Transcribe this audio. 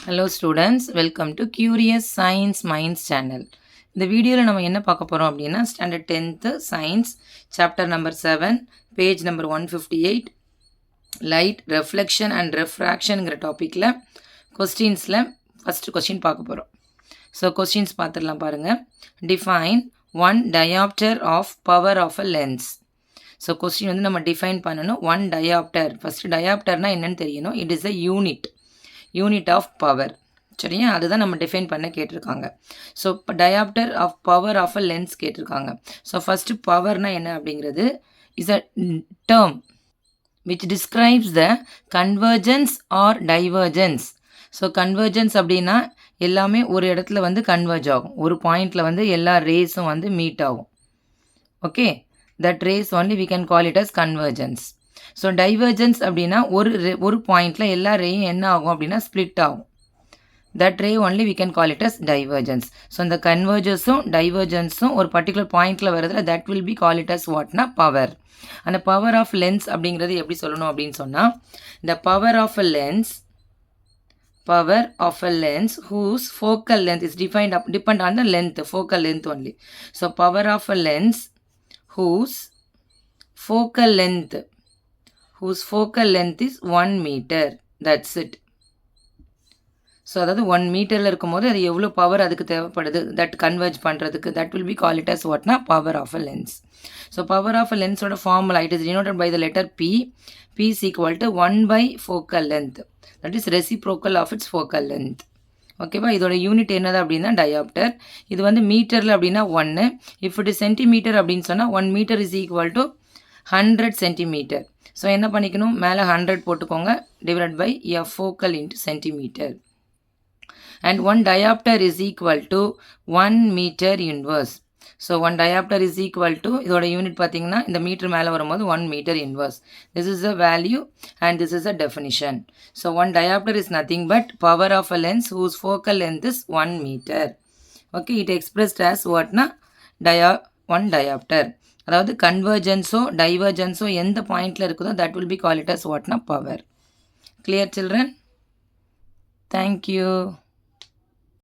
Hello students, welcome to Curious Science Minds channel. இந்த வீடியோவில் நம்ம என்ன பார்க்க போகிறோம் அப்படின்னா standard 10th science chapter number 7 page number 158 light reflection and ரெஃப்ராக்ஷனுங்கிற டாப்பிக்கில் கொஸ்டின்ஸில் ஃபஸ்ட்டு கொஸ்டின் பார்க்க போகிறோம். ஸோ கொஸ்டின்ஸ் பார்த்துடலாம் பாருங்கள். Define one diopter of power of a lens. So question வந்து நம்ம டிஃபைன் பண்ணணும். ஒன் டயாப்டர், ஃபஸ்ட்டு டயாப்டர்னால் என்னென்னு தெரியணும். It is a unit of power. சரியா, அதுதான் நம்ம டிஃபைன் பண்ண கேட்டிருக்காங்க. ஸோ இப்போ diopter of power of a lens கேட்டிருக்காங்க. ஸோ ஃபஸ்ட்டு பவர்னால் என்ன அப்படிங்கிறது is a term which describes the convergence or divergence. So convergence அப்படின்னா எல்லாமே ஒரு இடத்துல வந்து கன்வர்ஜ் ஆகும். ஒரு பாயிண்டில் வந்து எல்லா ரேஸும் வந்து மீட் ஆகும். Okay, that rays only we can call it as convergence. So divergence அப்படின்னா ஒரு பாயிண்டில் எல்லா ரேயும் என்ன ஆகும் அப்படின்னா ஸ்ப்ளிட் ஆகும். That ray only we can call it as divergence. So இந்த கன்வர்ஜஸும் டைவர்ஜன்ஸும் ஒரு பர்டிகுலர் பாயிண்டில் வருதுல that will be call it as வாட்னா பவர். அந்த பவர் ஆஃப் லென்ஸ் அப்படிங்கிறது எப்படி சொல்லணும் அப்படின்னு சொன்னால் இந்த power of a lens whose focal length is depend on the length, focal length only. So power of a lens whose focal length is 1 meter. That's it. So அதாவது 1 மீட்டரில் இருக்கும்போது அது எவ்வளோ பவர் அதுக்கு தேவைப்படுது தட் கன்வெர்ஜ் பண்ணுறதுக்கு that will be call it as வாட்னா power of a lens. So power of a லென்ஸோட formula it is denoted by the letter P. P is equal to 1 by focal length. That is reciprocal of its focal length. ஓகேவா, இதோட unit என்னது அப்படின்னா dioptre. இது வந்து மீட்டரில் அப்படின்னா 1. If it is centimetre அப்படின்னு சொன்னால் 1 metre is equal to 100 centimetre. So என்ன பண்ணிக்கணும், மேலே 100 போட்டுக்கோங்க, divide by a focal into centimetre. And 1 diopter is equal to 1 meter inverse. So 1 diopter is equal to இதோட யூனிட் பார்த்தீங்கன்னா இந்த மீட்டர் மேலே வரும்போது 1 meter inverse. This is a value and this is a definition. So 1 diopter is nothing but power of a lens whose focal length is 1 meter. Okay, it expressed as what na 1 diopter. அதாவது கன்வர்ஜன்ஸோ டைவர்ஜன்ஸோ எந்த பாயிண்டில் இருக்குதோ that will be called it as what na power. Clear children? Thank you.